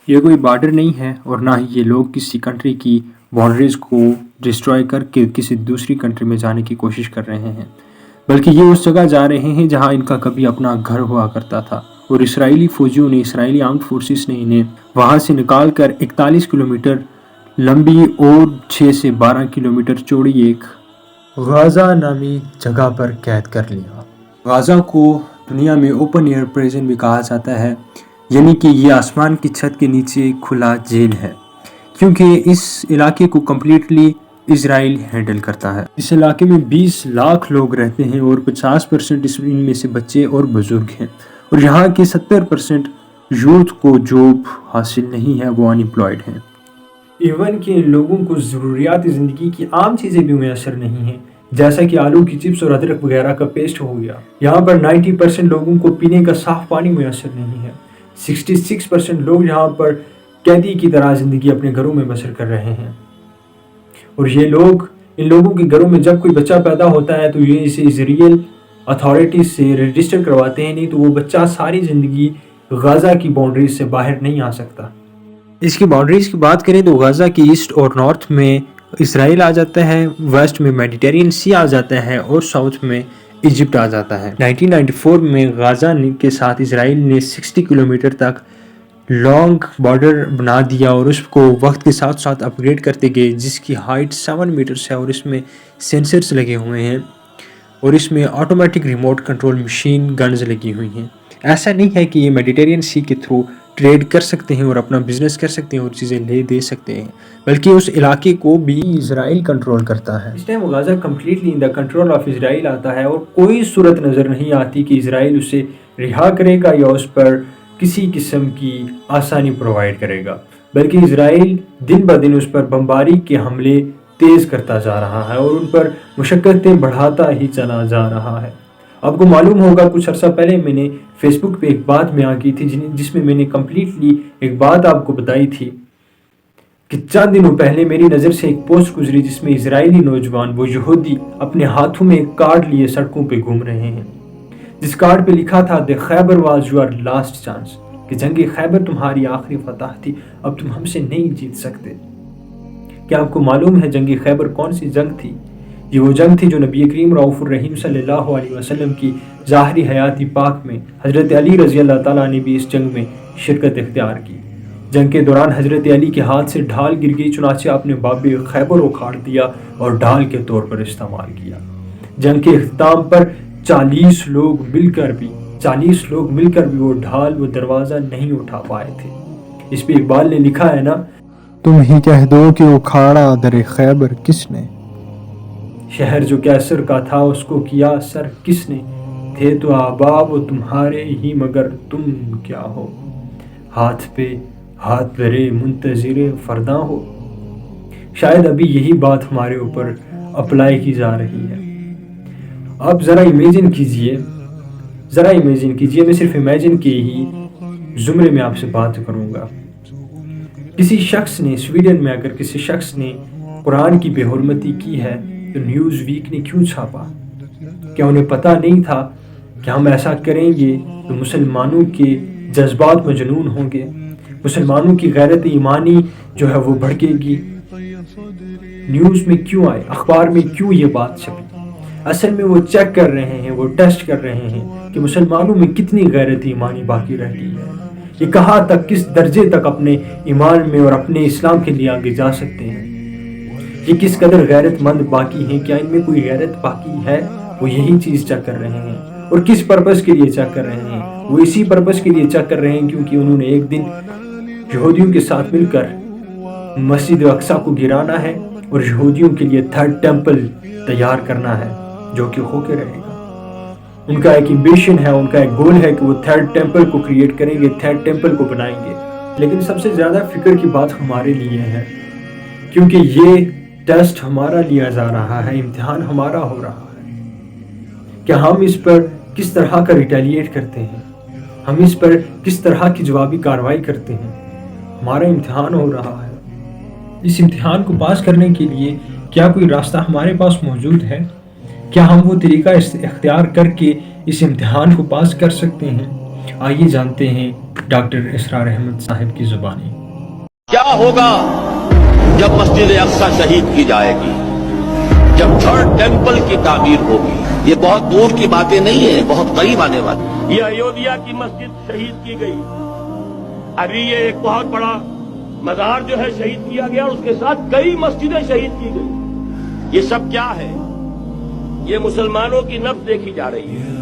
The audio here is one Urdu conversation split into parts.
یہ کوئی بارڈر نہیں ہے اور نہ ہی یہ لوگ کسی کنٹری کی باؤنڈریز کو ڈسٹروائے کر کے کسی دوسری کنٹری میں جانے کی کوشش کر رہے ہیں، بلکہ یہ اس جگہ جا رہے ہیں جہاں ان کا کبھی اپنا گھر ہوا کرتا تھا، اور اسرائیلی فوجیوں نے، اسرائیلی آرمڈ فورسز نے انہیں وہاں سے نکال کر 41 کلومیٹر لمبی اور 6 سے 12 کلومیٹر چوڑی ایک غازہ نامی جگہ پر قید کر لیا۔ غازہ کو دنیا میں اوپن ایئر پریزن بھی کہا جاتا ہے، یعنی کہ یہ آسمان کی چھت کے نیچے کھلا جیل ہے، کیونکہ اس علاقے کو کمپلیٹلی اسرائیل ہینڈل کرتا ہے۔ اس علاقے میں 20 لاکھ لوگ رہتے ہیں اور 50% ان میں سے بچے اور بزرگ ہیں، اور یہاں کے 70% یوتھ کو جاب حاصل نہیں ہے، وہ ان امپلائڈ ہیں۔ ایون کہ ان لوگوں کو ضروریات زندگی کی عام چیزیں بھی میسر نہیں ہیں، جیسا کہ آلو کی چپس اور ادرک وغیرہ کا پیسٹ ہو گیا۔ یہاں پر 90% لوگوں کو پینے کا صاف پانی میسر نہیں ہے۔ 66% لوگ یہاں پر قیدی کی طرح زندگی اپنے گھروں میں بسر کر رہے ہیں، اور یہ لوگ، ان لوگوں کے گھروں میں جب کوئی بچہ پیدا ہوتا ہے تو یہ اسے اسرائیل اتھارٹیز سے رجسٹر کرواتے ہیں، نہیں تو وہ بچہ ساری زندگی غازہ کی باؤنڈریز سے باہر نہیں آ سکتا۔ اس کی باؤنڈریز کی بات کریں تو غازہ کی ایسٹ اور نارتھ میں اسرائیل آ جاتا ہے، ویسٹ میں میڈیٹرینین سی آ جاتا ہے، اور ساؤتھ میں ایجپٹ آ جاتا ہے۔ 1994 میں غازہ کے ساتھ اسرائیل نے 60 کلومیٹر تک لانگ بارڈر بنا دیا، اور اس کو وقت کے ساتھ ساتھ اپ گریڈ کرتے گئے، جس کی ہائٹ 7 میٹرز ہے، اور اس میں سینسرز لگے ہوئے ہیں، اور اس میں automatic remote control machine guns لگی ہوئی ہیں۔ ایسا نہیں ہے کہ یہ میڈیٹرینین سی کے تھرو ٹریڈ کر سکتے ہیں اور اپنا بزنس کر سکتے ہیں اور چیزیں لے دے سکتے ہیں، بلکہ اس علاقے کو بھی اسرائیل کنٹرول کرتا ہے۔ اس time Gaza completely in the control of Israel آتا ہے، اور کوئی صورت نظر نہیں آتی کہ اسرائیل اسے رہا کرے گا یا اس پر کسی قسم کی آسانی پرووائڈ کرے گا، بلکہ اسرائیل دن بہ دن اس پر بمباری کے حملے تیز کرتا جا رہا ہے اور ان پر مشقتیں بڑھاتا ہی چلا جا رہا ہے۔ آپ کو معلوم ہوگا کچھ عرصہ پہلے میں نے فیس بک پہ ایک بات بیان کی تھی، جس میں نے کمپلیٹلی ایک بات آپ کو بتائی تھی کہ چند دنوں پہلے میری نظر سے ایک پوسٹ گزری جس میں اسرائیلی نوجوان، وہ یہودی، اپنے ہاتھوں میں ایک کارڈ لیے سڑکوں پہ گھوم رہے ہیں، جس کارڈ پہ لکھا تھا "The Khyber was your last chance"، کہ جنگ خیبر تمہاری آخری فتح تھی، اب تم ہم سے نہیں جیت سکتے۔ کیا آپ کو معلوم ہے جنگ خیبر کون سی جنگ تھی؟ یہ وہ جنگ تھی جو نبی کریم رؤوف الرحیم صلی اللہ علیہ وسلم کی ظاہری حیاتی پاک میں حضرت علی رضی اللہ تعالیٰ نے بھی اس جنگ میں شرکت اختیار کی۔ جنگ کے دوران حضرت علی کے ہاتھ سے ڈھال گر گئی، چنانچہ آپ نے باب خیبر اکھاڑ دیا اور ڈھال کے طور پر استعمال کیا۔ جنگ کے اختتام پر 40 لوگ مل کر بھی وہ ڈھال، وہ دروازہ نہیں اٹھا پائے تھے۔ اس پہ اقبال نے لکھا ہے نا، تم ہی کہہ دو کہ اکھاڑا در خیبر کس نے، شہر جو کیسر کا تھا اس کو کیا سر کس نے، تھے تو آبا وہ تمہارے ہی مگر تم کیا ہو، ہاتھ پہ ہاتھ دھرے منتظر فردا ہو۔ شاید ابھی یہی بات ہمارے اوپر اپلائی کی جا رہی ہے۔ آپ ذرا امیجن کیجئے، میں صرف امیجن کے ہی زمرے میں آپ سے بات کروں گا۔ کسی شخص نے سویڈن میں اگر کسی شخص نے قرآن کی بے حرمتی کی ہے تو نیوز ویک نے کیوں چھاپا؟ کیا انہیں پتہ نہیں تھا کہ ہم ایسا کریں گے تو مسلمانوں کے جذبات مجنون ہوں گے، مسلمانوں کی غیرت ایمانی جو ہے وہ بھڑکے گی؟ نیوز میں کیوں آئے، اخبار میں کیوں یہ بات چھپی؟ اصل میں وہ چیک کر رہے ہیں، وہ ٹیسٹ کر رہے ہیں کہ مسلمانوں میں کتنی غیرت ایمانی باقی رہ گئی ہے، یہ کہاں تک، کس درجے تک اپنے ایمان میں اور اپنے اسلام کے لیے آگے جا سکتے ہیں، یہ کس قدر غیرت مند باقی ہیں، کیا ان میں کوئی غیرت باقی ہے؟ وہ یہی چیز چیک کر رہے ہیں، اور کس پرپس کے لیے چیک کر رہے ہیں؟ وہ اسی پرپس کے لیے چیک کر رہے ہیں کیونکہ انہوں نے ایک دن یہودیوں کے ساتھ مل کر مسجد اقصی کو گرانا ہے اور یہودیوں کے لیے تھرڈ ٹیمپل تیار کرنا ہے جو کہ ہو کے رہے گا۔ ان کا ایک ایمبیشن ہے، ان کا ایک گول ہے کہ وہ تھرڈ ٹیمپل کو کریٹ کریں گے، تھرڈ ٹیمپل کو بنائیں گے۔ لیکن سب سے زیادہ فکر کی بات ہمارے لیے ہے، کیونکہ یہ ٹیسٹ ہمارا لیا جا رہا ہے، امتحان ہمارا ہو رہا ہے کہ ہم اس پر کس طرح کا ریٹیلیٹ کرتے ہیں، ہم اس پر کس طرح کی جوابی کارروائی کرتے ہیں۔ ہمارا امتحان ہو رہا ہے۔ اس امتحان کو پاس کرنے کے لیے کیا کوئی راستہ ہمارے پاس موجود ہے؟ کیا ہم وہ طریقہ اختیار کر کے اس امتحان کو پاس کر سکتے ہیں؟ آئیے جانتے ہیں ڈاکٹر اسرار احمد صاحب کی زبانی۔ کیا ہوگا جب مسجد اقصی شہید کی جائے گی، جب تھرڈ ٹیمپل کی تعمیر ہوگی؟ یہ بہت دور کی باتیں نہیں ہیں، بہت قریب آنے والی۔ یہ ایودھیا کی مسجد شہید کی گئی، ابھی یہ ایک بہت بڑا مزار جو ہے شہید کیا گیا، اور اس کے ساتھ کئی مسجدیں شہید کی گئی۔ یہ سب کیا ہے؟ یہ مسلمانوں کی نفس دیکھی جا رہی ہے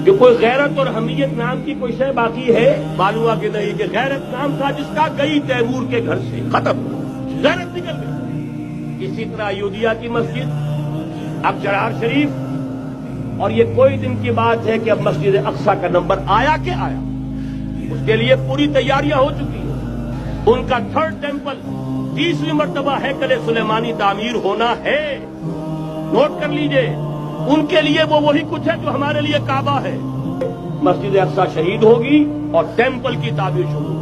کہ کوئی غیرت اور حمیت نام کی کوئی شے باقی ہے؟ معلوم ہوا کہ نہیں، کہ غیرت نام تھا جس کا گئی تیمور کے گھر سے، ختم، غیرت نکل گئی۔ اسی طرح ایودھیا کی مسجد، اب چرار شریف، اور یہ کوئی دن کی بات ہے کہ اب مسجد اقصی کا نمبر آیا کہ آیا، اس کے لیے پوری تیاریاں ہو چکی ہیں۔ ان کا تھرڈ ٹیمپل 30ویں مرتبہ ہیکل سلیمانی تعمیر ہونا ہے، نوٹ کر لیجئے۔ ان کے لیے وہ وہی کچھ ہے جو ہمارے لیے کعبہ ہے۔ مسجد اقصی شہید ہوگی اور ٹیمپل کی تعمیر شروع ہوگی۔